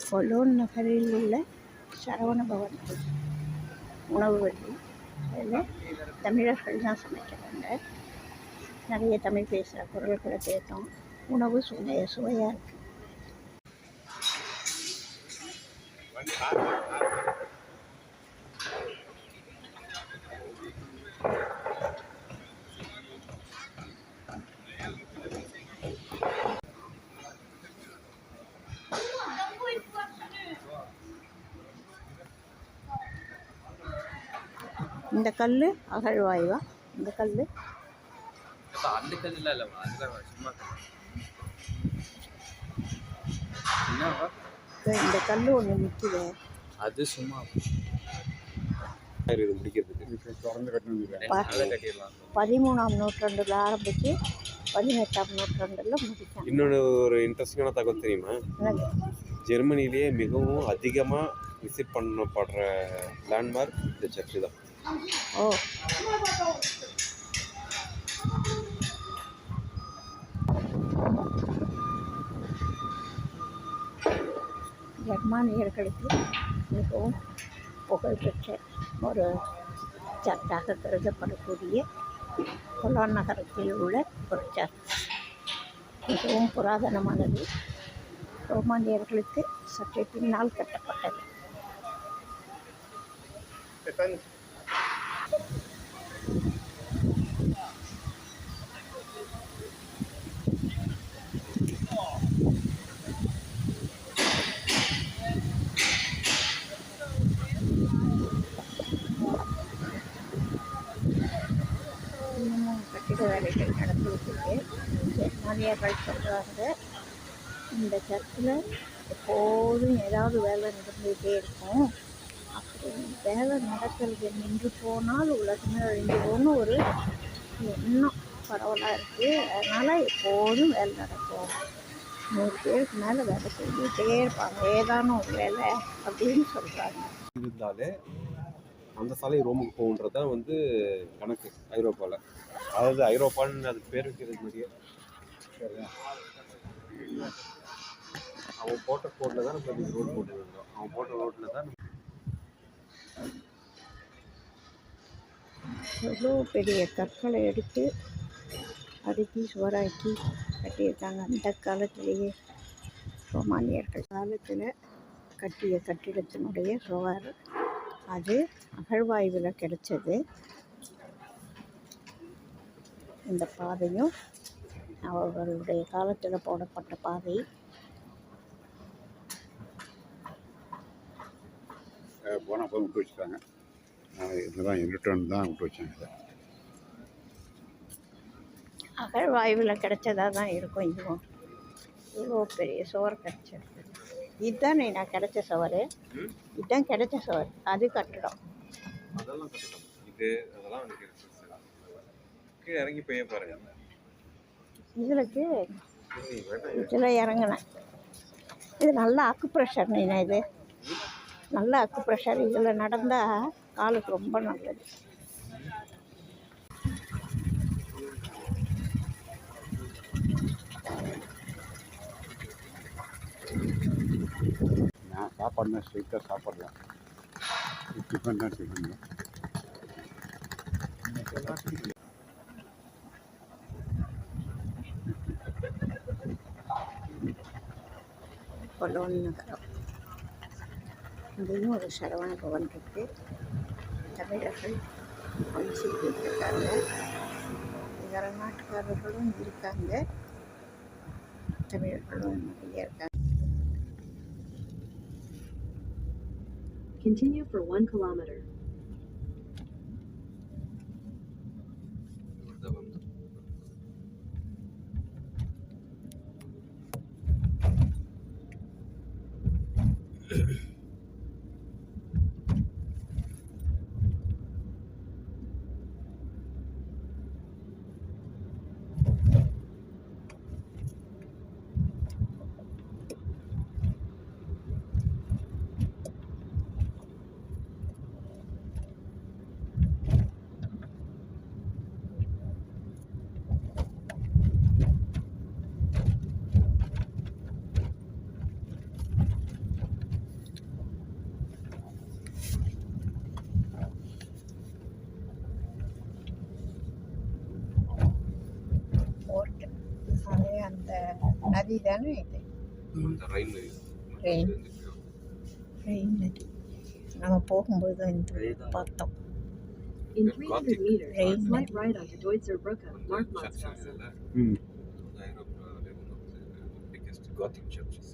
Cologne நகரில் உள்ள சரவண பவன் உணவு வண்டி. அதில் தமிழர்கள் தான் சமைக்கிறாங்க. நிறைய தமிழ் பேசுகிற குரல்களை கேட்டோம். உணவு சுவையாக இருக்குது. இந்த கல் அகழ்வாய்வா? இந்த கல் அந்த கல் இல்ல சும்மா இந்த கல் ஒன்று நிற்குது. அது சும்மா முடிக்கிறதுக்கு 13ஆம் நூற்றாண்டில் ஆரம்பித்து 18ஆம் நூற்றாண்டில் முடிக்கும். இன்னொன்று ஒரு இன்ட்ரெஸ்டிங்கான தகவல் தெரியுமா? ஜெர்மனிலேயே மிகவும் அதிகமாக விசிட் பண்ணப்படுற லேண்ட்மார்க் இந்த சர்ச்சு தான். ஓ, ஜெர்மானியர்களுக்கு மிகவும் புகழ்பெற்ற ஒரு சர்ச்சாக கருதப்படக்கூடிய கொலோன் நகரத்தில் உள்ள ஒரு சர்ச் மிகவும் புராதனமானது. ரோமானியர்களுக்கு சற்றே பின்னால் கட்டப்பட்டது. இன்னமும் கட்டிட வேலைகள் நடந்துகிட்டு ஜெர்மானியர்கள் சொல்கிறாங்க, இந்த சர்ச்சில் எப்போதும் ஏதாவது வேலை நடந்துகிட்டே இருக்கும். அப்படி வேலை நடக்கிறது நின்று போனால் உலகமே அழிஞ்சிடும்னு ஒரு எண்ணம் பரவலாக இருக்குது. அதனால் எப்போதும் வேலை நடக்கும். 100 பேருக்கு மேலே வேலை செஞ்சுக்கிட்டே இருப்பாங்க, ஏதான ஒரு வேலை அப்படின்னு சொல்கிறாங்க. இருந்தாலே அந்த சாலை ரோமுக்கு போகுன்றது தான் கணக்கு ஐரோப்பாவில். அதாவது ஐரோப்பான்னு அது பேர் வைக்கிறது மாதிரியே அவன் போட்ட கோட்டில் தான் நம்ம ரோடு போட்டுருந்தோம். அவன் போட்ட ரோட்டில் தான் எவ்வளோ பெரிய கற்களை எடுத்து அடுக்கி சுவராக்கி கட்டியிருக்காங்க. அந்த காலத்திலேயே ரோமானியர்கள் காலத்தில் கட்டிய கட்டிடத்தினுடைய சுவர் அது அகழ்வாய்வில் கிடைச்சது. இந்த பாதையும் அவர்களுடைய காலத்தில் போடப்பட்ட பாதை. போனால் போய் விட்டு வச்சுட்டாங்க. இதுதான் ரிட்டர்ன் தான் விட்டு வச்சாங்க. அகழ்வாய்வில் கிடைச்சதாக தான் இருக்கும். இதுவும் இவ்வளோ பெரிய சுவர் கிடைச்சிருக்கு. இதுதான் நான் கிடைச்ச சுவர். இதுதான் கிடைச்ச சுவர். அது கட்டடம். அதெல்லாம் கட்டடம். இது அதெல்லாம் கீழே இறங்கி போய் பாருங்க. இதில் இறங்கினேன். இது நல்ல அக்குப்ரெஷர். இது நல்ல அக்குப்ரெஷர். இதில் நடந்தால் காலுக்கு ரொம்ப நல்லது. நான் சாப்பாடுனா ஸ்ட்ரைட்டாக சாப்பிட்லாம். டிஃபன் தான் செய்யணும். கொலோன் நகரம். இங்கேயும் ஒரு சரவண பவன் இருக்குது. தமிழர்கள் வசிக்கிட்டு இருக்காங்க. இதர நாட்டுக்காரர்களும் இருக்காங்க, தமிழர்களும் நிறைய இருக்காங்க. Continue for 1 kilometer. நதி தானே இது. இந்த ரயில் நதி. ரெயின் ரெயின் நதி. நம்ம போகும்போது தான் இந்த பார்த்தோம். In 300 meters, Rain. slight right onto Deutzer Brücke, Markmannstraße. ஐரோப்பாவிலே biggest gothic churches.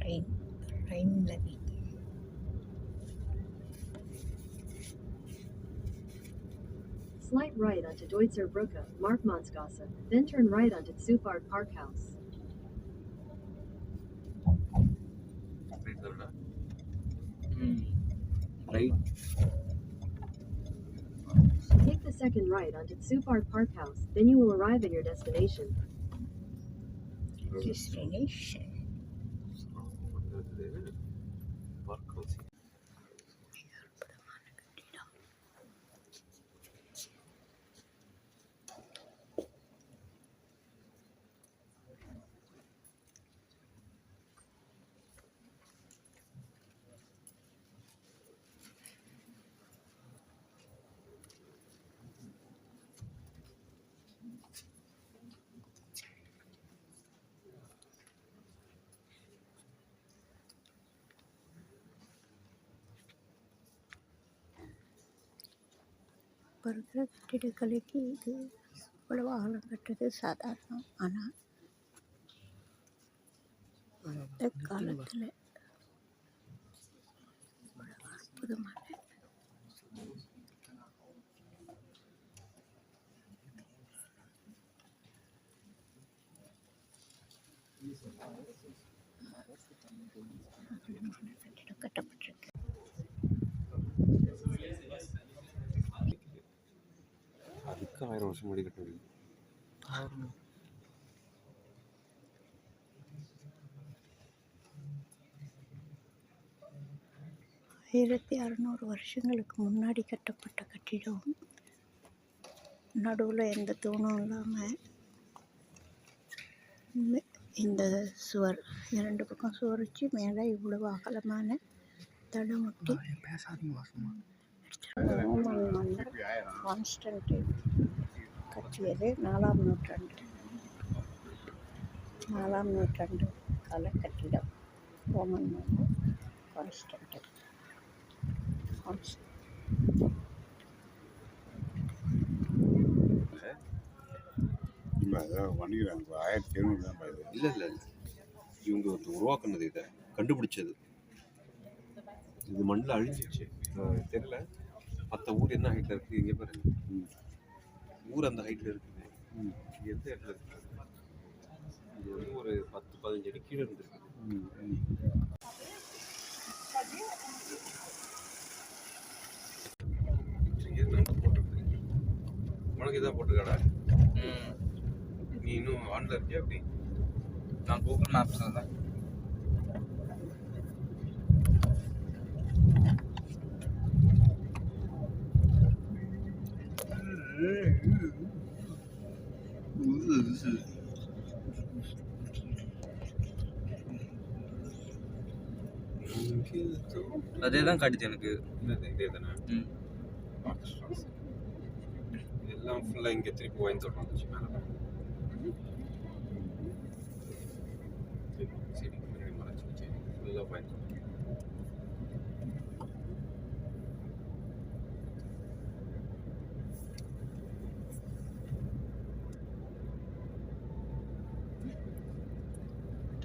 Rhine Rhine நதி. Slight right onto Deutzer Brücke, Markmannstraße, then turn right onto Zufahrt Parkhaus. Right Take the second right onto Zufahrt Parkhaus, then you will arrive at your destination. Destination. Park house. இப்போ இருக்கிற கட்டிடக்கலைக்கு இது இவ்வளவு ஆழம் கட்டுறது சாதாரணம். ஆனால் அந்த காலத்தில் இவ்வளவு அற்புதமான கட்டிடம் கட்டப்பட்டிருக்கு. அதுக்கு 1000 வருஷம் முன்னாடி கட்டினது. 1600 வருஷங்களுக்கு முன்னாடி கட்டப்பட்ட கட்டிடம். நடுவில் எந்த தூணும் இல்லாமல் இந்த சுவர் 2 பக்கம் சுவர் வச்சு மேலே இவ்வளவு அகலமான தடம் ஒட்டி ரோமன் மன்னர் கான்ஸ்டன்டைன் கட்டியது 4ஆம் நூற்றாண்டு. 4ஆம் நூற்றாண்டு கால கட்டிடம். ரோமன் மன்னர் கான்ஸ்டன்டைன். இல்லை அதான் பண்ணிக்கிறாங்க 1700 தான் பாரு. இல்லை இவங்க உருவாக்குனது, இதை கண்டுபிடிச்சது. இது மண்ணில் அழிஞ்சிச்சு. தெரியல மற்ற ஊர் என்ன ஹைட்டில் இருக்குது. இங்கே பாருங்க, ஊர் அந்த ஹைட்டில் இருக்குது. இது எந்த இடத்துல இருக்குது? இது வந்து ஒரு 10-15 அடி கீழே இருந்திருக்கு. உனக்கு இதான் போட்டுக்காடா? நீ இன்னும் ஆன்ல இருக்கியா? அப்படி நான் கூகுள் மேப்ஸில் தான். அதே தான் காட்டுது எனக்கு. இதே தானே எல்லாம் ஃபுல்லாக இங்கே திருப்பி வாங்கி தோட்டம் வந்துச்சு மேலே. சரி மறைச்சிச்சு ஃபுல்லாக வாங்கி தோட்டம்.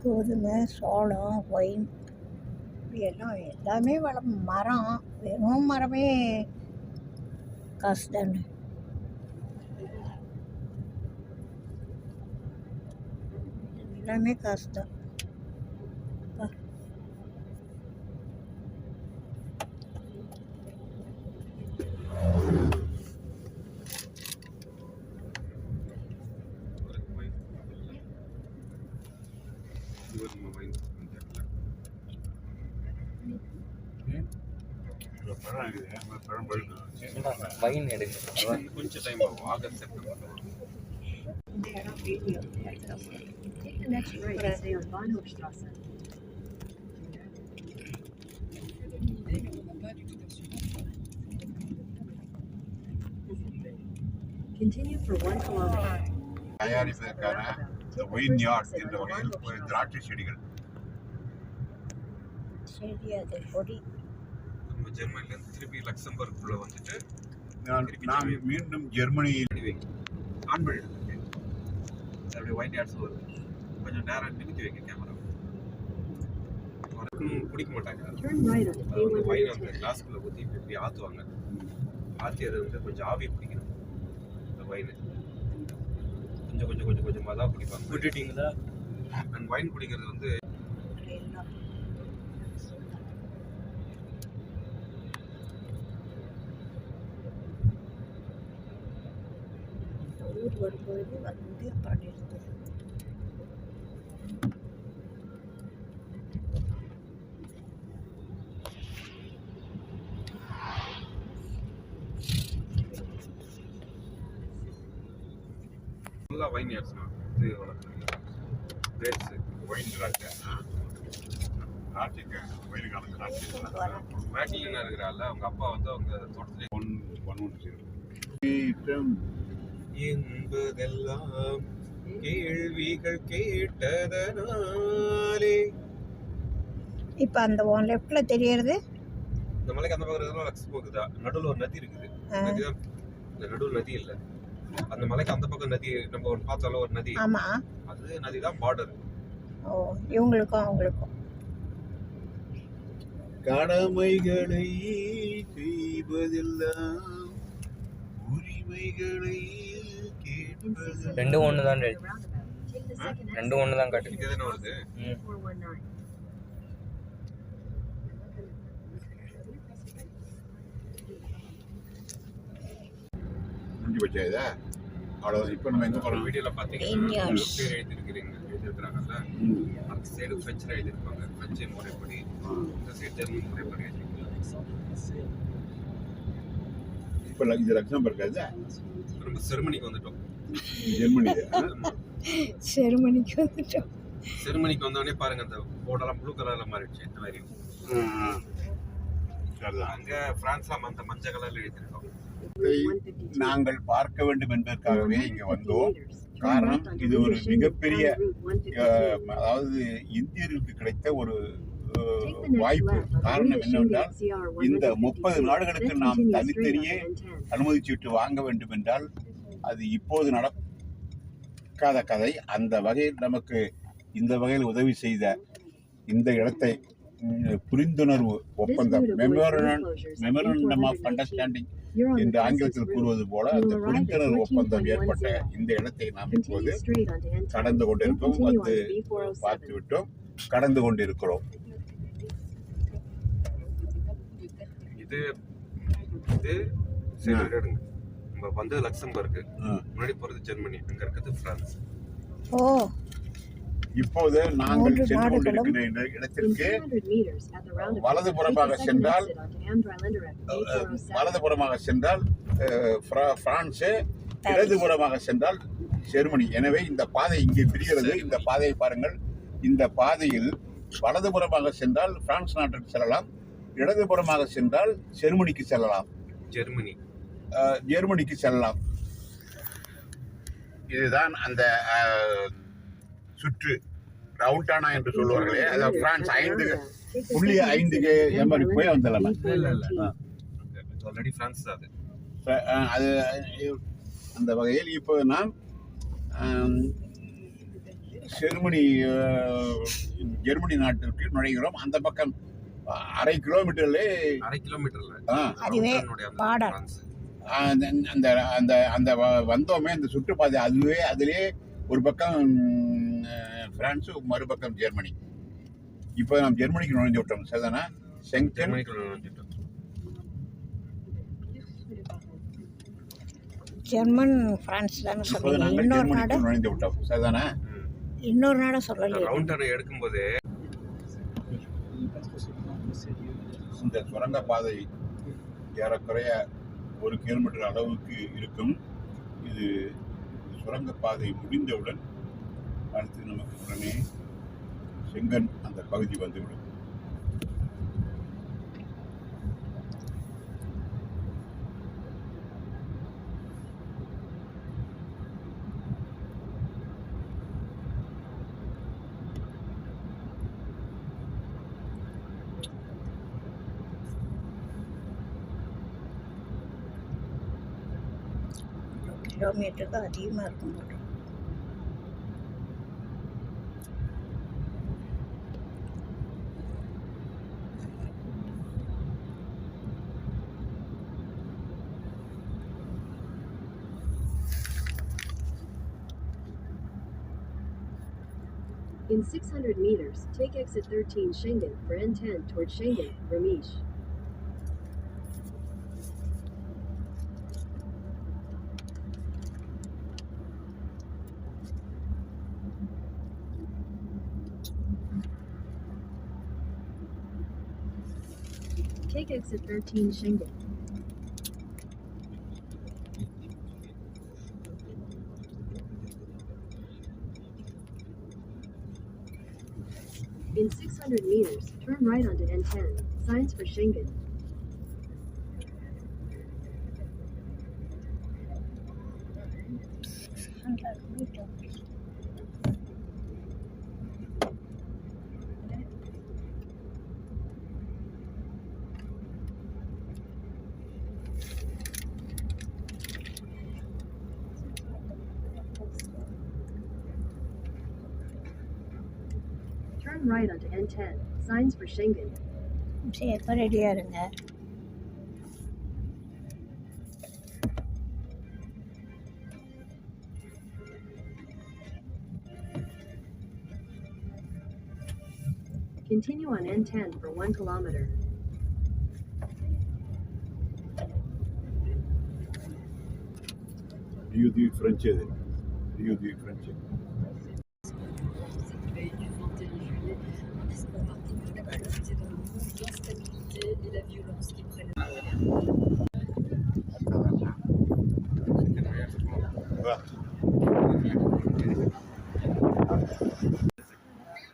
கோதுமை, சோளம், ஒயின் எல்லாம் எல்லாமே வளம். மரம், வெறும் மரமே காசு தானே. எல்லாமே காசு தான். பழம் இருக்குது, பழம் பழுக்கணும். வைன் எடுங்க. கொஞ்சம் டைம் ஆகும். August September. இந்த இடம் video Take the next right and stay on Bahnhofstraße. Continue for 1 kilometer. தயாரிப்பதற்கான இந்த ஒயின் யார்ட் என்ற வகையில் ஒரு திராட்சை செடிகள். சரி, அது பொடி. நம்ம ஜெர்மனிலேருந்து திருப்பி லக்சம்பர்க்குள்ள வந்துட்டு நான் மீண்டும் ஜெர்மனியில் ஆண்பழி அப்படியே ஒயின் யார்ட்ஸ் வருது. கொஞ்சம் நேரம் நிறுத்தி வைக்க கேமரா. குடிக்க மாட்டாங்க. Turn right onto வைன் அந்த K110. கிளாஸ்க்குள்ள ஊற்றி இப்படி ஆற்றுவாங்க. ஆற்றி அதை வந்து கொஞ்சம் ஆவி பிடிக்கணும். இந்த வைன் கொஞ்சம் கொஞ்சம் கொஞ்சம் கொஞ்சமாக தான் குடிப்பாங்க. விட்டுட்டீங்களா? அண்ட் வைன் குடிக்கிறது வந்து எல்லாம் ஊர் வரும்பொழுது வந்து அப்புறம் நிறுத்து. ஃபுல்லாக வைன் யார்ட்ஸ் இது வளர்க்குறீங்க. கிரேப்ஸு ஒயின் திராட்சை திராட்சைக்கு வெயில் காலம் திராட்சை மேட்லினா இருக்கிறாள். அவங்க அப்பா வந்து அவங்க தோட்டத்திலே 1110 என்பதெல்லாம் கேள்விகள் கேட்டதனாலே. இப்போ அந்த உன் லெஃப்ட்ல தெரியறது இந்த மலைக்கு அந்த பக்கம் லக்ஸ் போகுதா? நடுவில் ஒரு நதி இருக்குது. நதி தான். இந்த நடுவில் நதி இல்லை. அந்த மலைக்கு அந்த பக்கம் நதி நம்ம ஒரு பார்த்தாலும் ஒரு நதி. ஆமா. அது நதி தான் பார்டர். ஓ, இவங்களுக்கும் அவங்களுக்கும். கடமைகளை செய்வதெல்லாம் உரிமைகளை கேட்பது. ரெண்டும் ஒன்று தான். Roundabout. Take the second exit. ரெண்டும் ஒன்று தான் காட்டு. இது என்ன வருது? K419. முடிஞ்சு வச்சா இதா அவ்வளோ. இப்போ நம்ம எங்கே ஒரு போகிறோம்? வீடியோவில் பார்த்தீங்கன்னா Vineyards. பேர் எழுதியிருக்கிறாங்கல்ல. அந்த சைடு ஃப்ரெஞ்சில் எழுதியிருப்பாங்க. ஃப்ரெஞ்சு முறைப்படி. இந்த சைடு ஜெர்மன் முறைப்படி எழுதியிருக்காங்க. இப்போ இது லக்சம்பர்க் இருக்கா? நம்ம செருமனிக்கு வந்துட்டோம். ஜெர்மனி. செருமனிக்கு வந்துட்டோம். செருமனிக்கு வந்தோடனே பாருங்க அந்த போர்டெல்லாம் ப்ளூ கலர்ல மாறிடுச்சு. இந்த மாதிரி சரிதான். அங்க பிரான்ஸ்லாம் அந்த மஞ்சள் கலர்ல எழுதியிருக்கோம். இதை நாங்கள் பார்க்க வேண்டும் என்பதற்காகவே இங்கே வந்தோம். காரணம் இது ஒரு மிகப்பெரிய அதாவது இந்தியர்களுக்கு கிடைத்த ஒரு வாய்ப்பு. காரணம் என்னவென்றால் இந்த 30 நாடுகளுக்கு நாம் தனித்தனியே அனுமதி சீட்டு வாங்க வேண்டும் என்றால் அது இப்போது நடக்காத கதை. அந்த வகையில் நமக்கு இந்த வகையில் உதவி செய்த இந்த இடத்தை புரிந்துணர்வு ஒப்பந்தம் மெமரண்டம் ஆஃப் அண்டர்ஸ்டாண்டிங் என்று ஆங்கிலத்தில் கூறுவது போல அந்த புரிந்துணர்வு ஒப்பந்தம் ஏற்பட்ட இந்த இடத்தை நாம் இப்போது கடந்து கொண்டிருக்கோம். வந்து பார்த்துவிட்டோம், கடந்து கொண்டிருக்கிறோம். இது இது சரி எடுங்க. நம்ம வந்து லக்சம்பர்க், முன்னாடி போறது ஜெர்மனி, அங்க இருக்கிறது பிரான்ஸ். ஓ, இப்போது நாங்கள் சென்று கொண்டிருக்கிற இந்த இடத்திற்கு வலதுபுறமாக சென்றால் பிரான்ஸ், இடதுபுறமாக சென்றால் ஜெர்மனி. எனவே இந்த பாதை இங்கே பிரிகிறது. இந்த பாதையை பாருங்கள். இந்த பாதையில் வலதுபுறமாக சென்றால் பிரான்ஸ் நாட்டிற்கு செல்லலாம், இடதுபுறமாக சென்றால் ஜெர்மனிக்கு செல்லலாம். ஜெர்மனிக்கு செல்லலாம். இதுதான் அந்த சுற்று ரவுண்டானா என்று சொல்லுவார்களே, அதாவது பிரான்ஸ் 5.5 எம்ஆர் போய் வந்துடலாம். அது அந்த வகையில் இப்போ நாம் ஜெர்மனி நாட்டிற்கு நுழைகிறோம். அந்த பக்கம் 1/2 கிலோமீட்டர்ல அந்த அந்த அந்த வந்தோமே அந்த சுற்றுப்பாதை, அதுவே அதிலே ஒரு பக்கம் பிரான்ஸ், மறுபக்கம் ஜெர்மனி. இப்போ நாம் ஜெர்மனிக்கு நுழைஞ்சு விட்டோம். சரிதானா? ஜெர்மன் பிரான்ஸ் தானே சொல்லுங்க. இன்னொரு நாடு நுழைந்து விட்டோம். சரிதானா? இன்னொரு நாடு சொல்லல. ரவுண்டனை எடுக்கும்போது இந்த சுரங்க பாதை ஏறக்குறைய 1 கிலோமீட்டர் அளவுக்கு இருக்கும். இது சுரங்கப்பாதை முடிந்தவுடன் அடுத்து நமக்கு உடனே செங்கன் அந்த பகுதி வந்துவிடும். கிலோமீட்டருக்கு அதிகமாக இருக்கும் போல. In 600 meters, take exit 13 Schengen for N10 toward Schengen, Ramesh. Take exit 13 Schengen. In 600 meters, turn right onto N10. Signs for Schengen. Turn right onto N10. Signs for Schengen. சரி, எப்போ ரெடியாக இருங்க. Continue on N10 for 1 kilometer. Rio du French இது. Rio du French.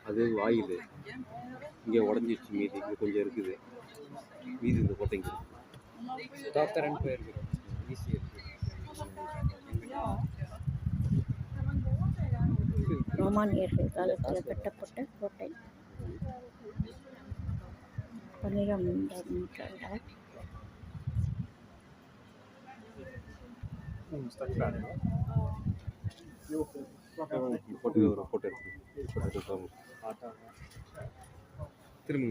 அது வாயில் இங்கே உடஞ்சிடுச்சு, மீதி இங்கே கொஞ்சம் இருக்குது, மீதி இந்த கோட்டைங்க தாத்தரன் போயிருக்கு, ஈஸியாக இருக்குது. ரோமானியர்கள் காலத்தில் கட்டப்பட்ட கோட்டை. 12ஆம் நூற்றாண்டால் போட்டு ஒரு ஃபோட்டோ எடுத்து திரும்ப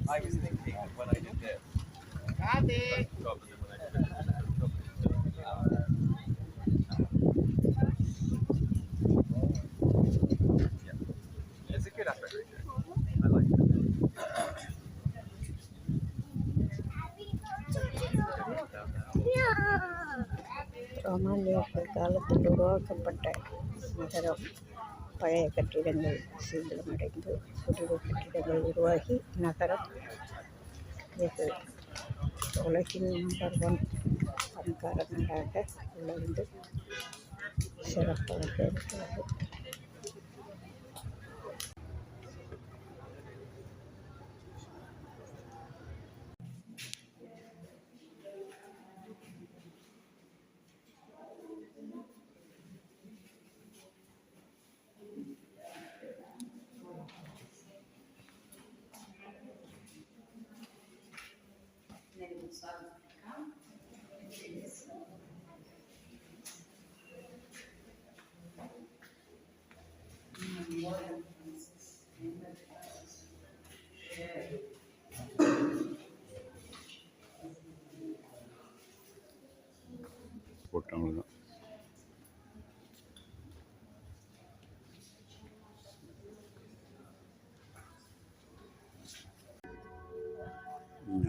I was thinking when I did this. It's a good effort. I like it. ரோமானியர்கள் காலத்தில் உருவாக்கப்பட்ட நகரம். பழைய கட்டிடங்கள் சீக்கிரமடைந்து புதிய கட்டிடங்கள் உருவாகி நகரம் வெகு உலகின் நம்பர் 1 பணக்கார நாடாக வளர்ந்து சிறப்பாக இருக்கிறது. போட்டாங்க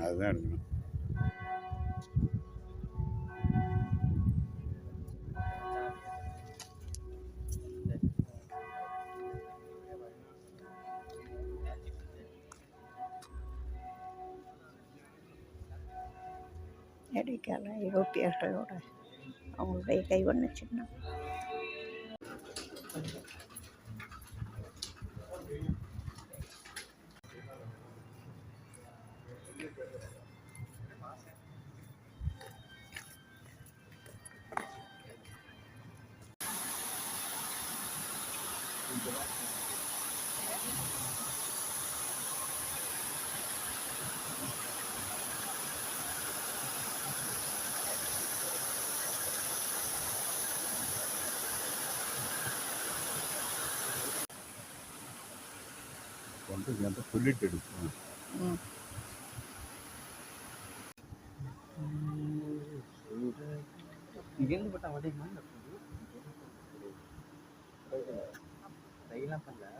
அதுதான் எடுக்கணும். இடைக்கால ஐரோப்பியர்களோட அவங்களுடைய கைவண்ண சின்னம். வந்து ഞാൻ சொல்லிட்டு எடுக்கும் ம். இங்கேருந்து பட்டா வண்டிக்கு மேலே தையெல்லாம் பண்ணல